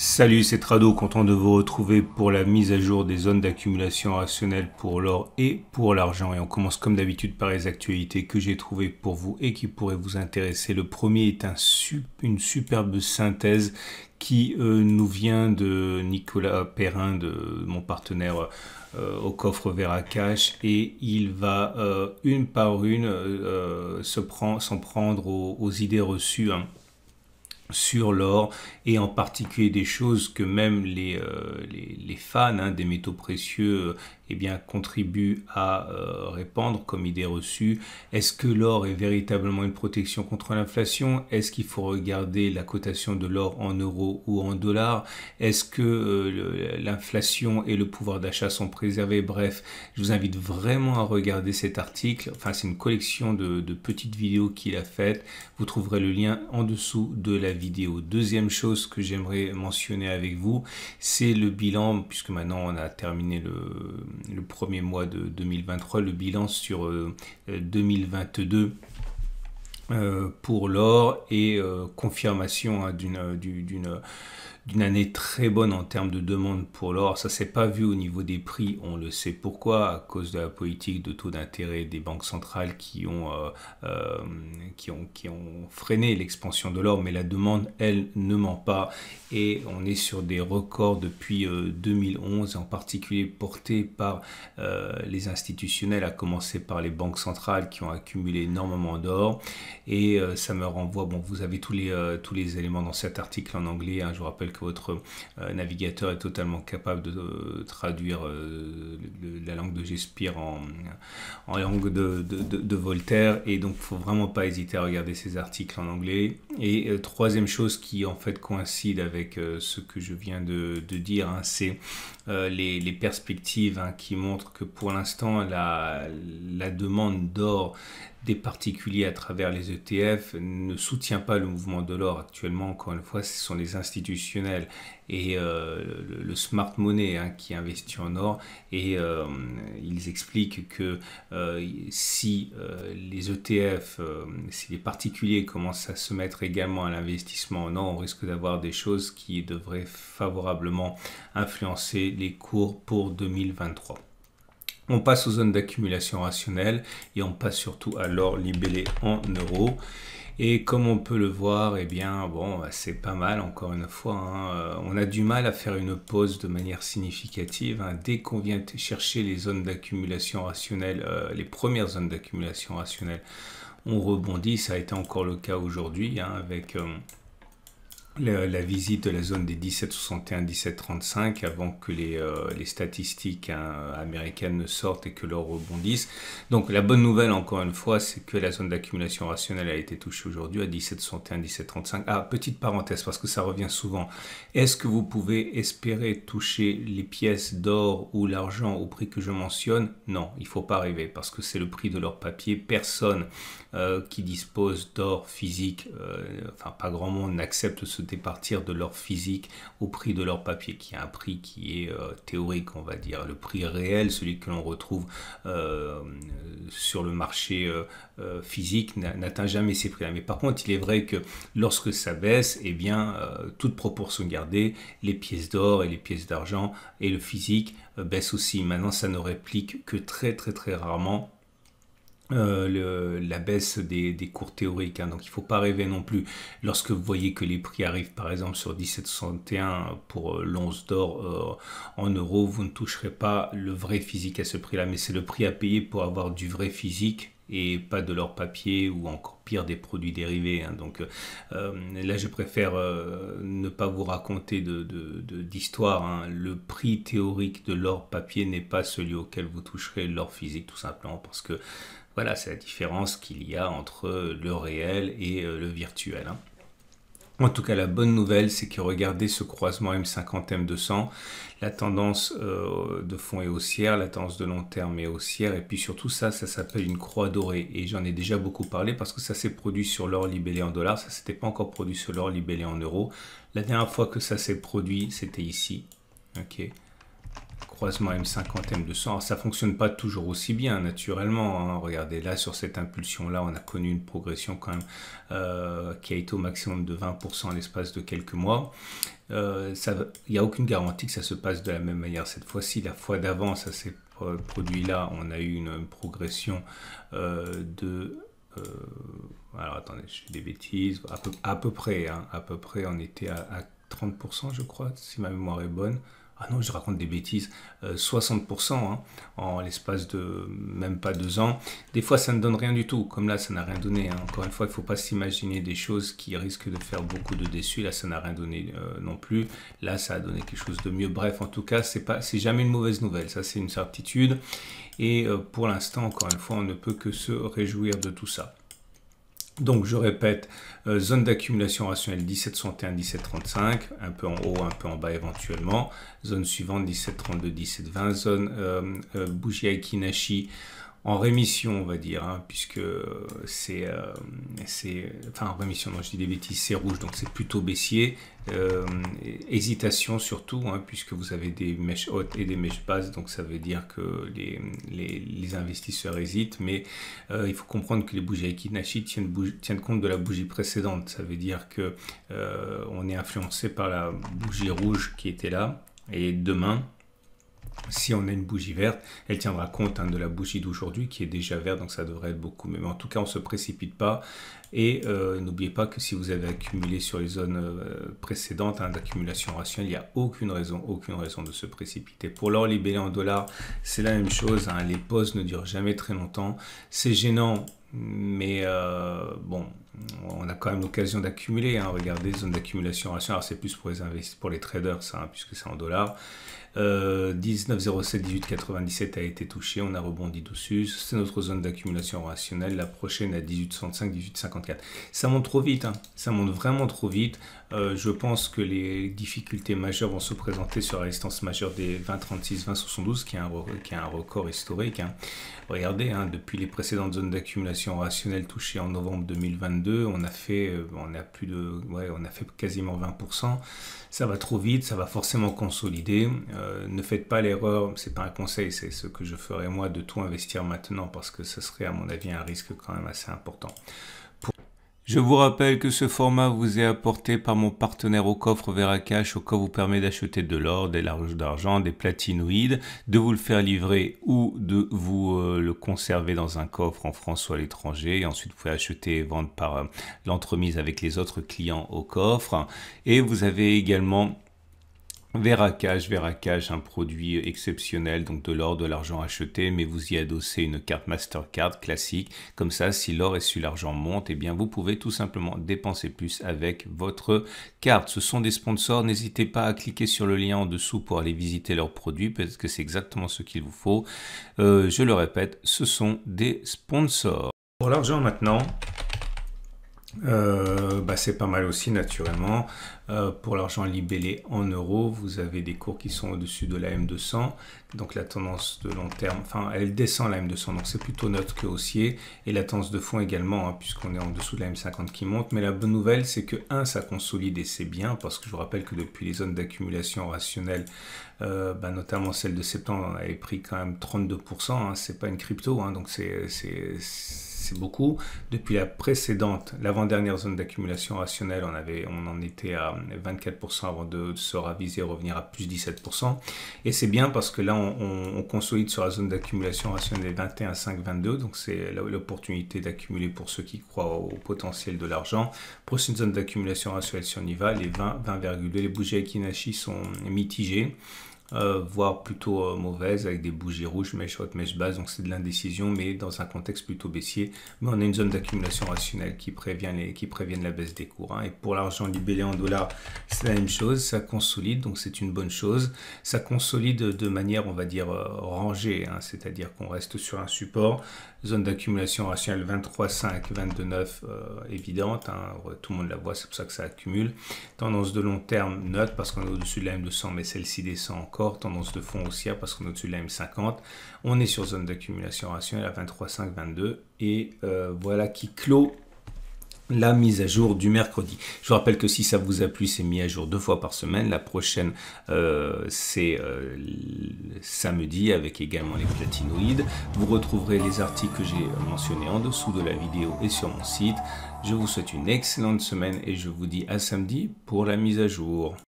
Salut, c'est Trado, content de vous retrouver pour la mise à jour des zones d'accumulation rationnelle pour l'or et pour l'argent. Et on commence comme d'habitude par les actualités que j'ai trouvées pour vous et qui pourraient vous intéresser. Le premier est une superbe synthèse qui nous vient de Nicolas Perrin, de mon partenaire au coffre Vera Cash, et il va une par une s'en prendre aux idées reçues, sur l'or, et en particulier des choses que même les fans des métaux précieux eh bien, contribuent à répandre comme idée reçue. Est-ce que l'or est véritablement une protection contre l'inflation? Est-ce qu'il faut regarder la cotation de l'or en euros ou en dollars? Est-ce que l'inflation et le pouvoir d'achat sont préservés? Bref, je vous invite vraiment à regarder cet article. Enfin, c'est une collection de petites vidéos qu'il a faites. Vous trouverez le lien en dessous de la vidéo. Deuxième chose que j'aimerais mentionner avec vous, c'est le bilan, puisque maintenant on a terminé le premier mois de 2023, le bilan sur 2022 pour l'or, et confirmation d'une année très bonne en termes de demande pour l'or. Ça s'est pas vu au niveau des prix, on le sait pourquoi, à cause de la politique de taux d'intérêt des banques centrales qui ont freiné l'expansion de l'or, mais la demande, elle, ne ment pas, et on est sur des records depuis 2011, en particulier portés par les institutionnels, à commencer par les banques centrales qui ont accumulé énormément d'or. Et ça me renvoie, bon, vous avez tous les éléments dans cet article en anglais, hein. Je vous rappelle que votre navigateur est totalement capable de traduire la langue de Shakespeare en langue de Voltaire, et donc il ne faut vraiment pas hésiter à regarder ces articles en anglais. Et troisième chose qui en fait coïncide avec ce que je viens de dire, hein, c'est les perspectives, hein, qui montrent que pour l'instant la demande d'or des particuliers à travers les ETF ne soutient pas le mouvement de l'or actuellement. Encore une fois, ce sont les institutionnels et le smart money, hein, qui investit en or, et ils expliquent que si les ETF, si les particuliers commencent à se mettre également à l'investissement en or, on risque d'avoir des choses qui devraient favorablement influencer les cours pour 2023. On passe aux zones d'accumulation rationnelle et on passe surtout à l'or libellé en euros. Et comme on peut le voir, eh bien, bon, c'est pas mal, encore une fois, hein. On a du mal à faire une pause de manière significative, hein. Dès qu'on vient chercher les zones d'accumulation rationnelle, les premières zones d'accumulation rationnelle, on rebondit. Ça a été encore le cas aujourd'hui, hein, avec la visite de la zone des 17,61, 17,35 avant que les statistiques, hein, américaines ne sortent et que l'or rebondisse. Donc la bonne nouvelle, encore une fois, c'est que la zone d'accumulation rationnelle a été touchée aujourd'hui à 17,61, 17,35. Ah, petite parenthèse, parce que ça revient souvent. Est-ce que vous pouvez espérer toucher les pièces d'or ou l'argent au prix que je mentionne? Non, il ne faut pas arriver, parce que c'est le prix de l'or papier. Personne qui dispose d'or physique, enfin pas grand monde n'accepte ce départir de l'or physique au prix de l'or papier, qui a un prix qui est théorique, on va dire. Le prix réel, celui que l'on retrouve sur le marché physique, n'atteint jamais ces prix-là. Mais par contre, il est vrai que lorsque ça baisse, eh bien, toute proportion gardée, les pièces d'or et les pièces d'argent et le physique baissent aussi. Maintenant, ça ne réplique que très très très rarement la baisse des cours théoriques, hein. Donc il ne faut pas rêver non plus. Lorsque vous voyez que les prix arrivent par exemple sur 17,61 pour l'once d'or en euros, vous ne toucherez pas le vrai physique à ce prix là, mais c'est le prix à payer pour avoir du vrai physique et pas de l'or papier, ou encore pire, des produits dérivés, hein. Donc là je préfère ne pas vous raconter d'histoire, hein. Le prix théorique de l'or papier n'est pas celui auquel vous toucherez l'or physique, tout simplement parce que voilà, c'est la différence qu'il y a entre le réel et le virtuel, hein. En tout cas, la bonne nouvelle, c'est que regardez ce croisement M50, M200, la tendance de fond est haussière, la tendance de long terme est haussière, et puis surtout ça s'appelle une croix dorée. Et j'en ai déjà beaucoup parlé parce que ça s'est produit sur l'or libellé en dollars, ça ne s'était pas encore produit sur l'or libellé en euros. La dernière fois que ça s'est produit, c'était ici. Ok. croisement M50, M200. Alors, ça fonctionne pas toujours aussi bien, naturellement, hein. Regardez, là, sur cette impulsion-là, on a connu une progression quand même qui a été au maximum de 20% en l'espace de quelques mois. Il n'y a aucune garantie que ça se passe de la même manière cette fois-ci. La fois d'avant, ça s'est produit là, on a eu une progression alors attendez, je fais des bêtises, à peu près, hein, à peu près, on était à 30%, je crois, si ma mémoire est bonne. Ah non, je raconte des bêtises, 60% hein, en l'espace de même pas 2 ans. Des fois, ça ne donne rien du tout, comme là, ça n'a rien donné, hein. Encore une fois, il ne faut pas s'imaginer des choses qui risquent de faire beaucoup de déçus. Là, ça n'a rien donné non plus. Là, ça a donné quelque chose de mieux. Bref, en tout cas, c'est jamais une mauvaise nouvelle. Ça, c'est une certitude. Et pour l'instant, encore une fois, on ne peut que se réjouir de tout ça. Donc je répète, zone d'accumulation rationnelle 17,61, 17,35, un peu en haut, un peu en bas éventuellement. Zone suivante 17,32, 17,20, zone bougie Aiki-Nashi en rémission, on va dire, hein, puisque enfin en rémission, non, je dis des bêtises, c'est rouge, donc c'est plutôt baissier. Hésitation surtout, hein, puisque vous avez des mèches hautes et des mèches basses, donc ça veut dire que les investisseurs hésitent, mais il faut comprendre que les bougies Aiki-Nashi tiennent compte de la bougie précédente. Ça veut dire que on est influencé par la bougie rouge qui était là, et demain, si on a une bougie verte, elle tiendra compte hein, de la bougie d'aujourd'hui qui est déjà verte, donc ça devrait être beaucoup. Mais en tout cas, on ne se précipite pas. Et n'oubliez pas que si vous avez accumulé sur les zones précédentes hein, d'accumulation rationnelle, il n'y a aucune raison de se précipiter. Pour l'or libellé en dollars, c'est la même chose. Hein, les pauses ne durent jamais très longtemps. C'est gênant, mais bon, on a quand même l'occasion d'accumuler. Hein. Regardez, zone d'accumulation rationnelle. Alors c'est plus pour les investisseurs, pour les traders, ça, hein, puisque c'est en dollars. 19,07, 18,97 a été touché, on a rebondi dessus, c'est notre zone d'accumulation rationnelle, la prochaine à 18,65, 18,54. Ça monte trop vite, hein. Ça monte vraiment trop vite. Je pense que les difficultés majeures vont se présenter sur la résistance majeure des 20,36, 20,72 qui est un record historique. Hein. Regardez, hein, depuis les précédentes zones d'accumulation rationnelle touchées en novembre 2022, on a fait quasiment 20%. Ça va trop vite, ça va forcément consolider. Ne faites pas l'erreur, c'est pas un conseil, c'est ce que je ferais moi, de tout investir maintenant parce que ce serait à mon avis un risque quand même assez important. Je vous rappelle que ce format vous est apporté par mon partenaire au coffre Veracash. Au coffre vous permet d'acheter de l'or, des larges d'argent, des platinoïdes, de vous le faire livrer ou de vous le conserver dans un coffre en France ou à l'étranger. Et ensuite, vous pouvez acheter et vendre par l'entremise avec les autres clients au coffre. Et vous avez également Veracash, un produit exceptionnel, donc de l'or, de l'argent acheté, mais vous y adossez une carte Mastercard classique. Comme ça, si l'or et si l'argent montent, eh bien vous pouvez tout simplement dépenser plus avec votre carte. Ce sont des sponsors, n'hésitez pas à cliquer sur le lien en dessous pour aller visiter leurs produits, parce que c'est exactement ce qu'il vous faut. Je le répète, ce sont des sponsors. Pour l'argent maintenant, c'est pas mal aussi naturellement. Pour l'argent libellé en euros, vous avez des cours qui sont au-dessus de la M200, donc la tendance de long terme, enfin elle descend la M200, donc c'est plutôt neutre que haussier, et la tendance de fond également, hein, puisqu'on est en dessous de la M50 qui monte. Mais la bonne nouvelle, c'est que ça consolide et c'est bien, parce que je vous rappelle que depuis les zones d'accumulation rationnelle, notamment celle de septembre, on avait pris quand même 32%, hein, c'est pas une crypto, hein, donc c'est beaucoup. Depuis la précédente, l'avant-dernière zone d'accumulation rationnelle, on en était à 24% avant de se raviser et revenir à plus 17%. Et c'est bien parce que là, on consolide sur la zone d'accumulation rationnelle des 21,5, 22. Donc c'est l'opportunité d'accumuler pour ceux qui croient au potentiel de l'argent. Prochaine zone d'accumulation rationnelle, si on y va, les 20, 20,2. Les bougies Aiki-Nashi sont mitigées. Voire plutôt mauvaise, avec des bougies rouges, mèche haute, mèche basse, donc c'est de l'indécision, mais dans un contexte plutôt baissier. Mais on a une zone d'accumulation rationnelle qui préviennent la baisse des cours. Hein. Et pour l'argent libellé en dollars, c'est la même chose, ça consolide, donc c'est une bonne chose. Ça consolide de manière, on va dire, rangée, hein, c'est-à-dire qu'on reste sur un support. Zone d'accumulation rationnelle 23,5, 22,9, évidente, hein, tout le monde la voit, c'est pour ça que ça accumule. Tendance de long terme neutre parce qu'on est au-dessus de la M200, mais celle-ci descend encore. Tendance de fond haussière parce qu'on est au-dessus de la M50. On est sur zone d'accumulation rationnelle à 23,5, 22. Et voilà qui clôt la mise à jour du mercredi. Je vous rappelle que si ça vous a plu, c'est mis à jour 2 fois par semaine. La prochaine, c'est samedi avec également les platinoïdes. Vous retrouverez les articles que j'ai mentionnés en dessous de la vidéo et sur mon site. Je vous souhaite une excellente semaine et je vous dis à samedi pour la mise à jour.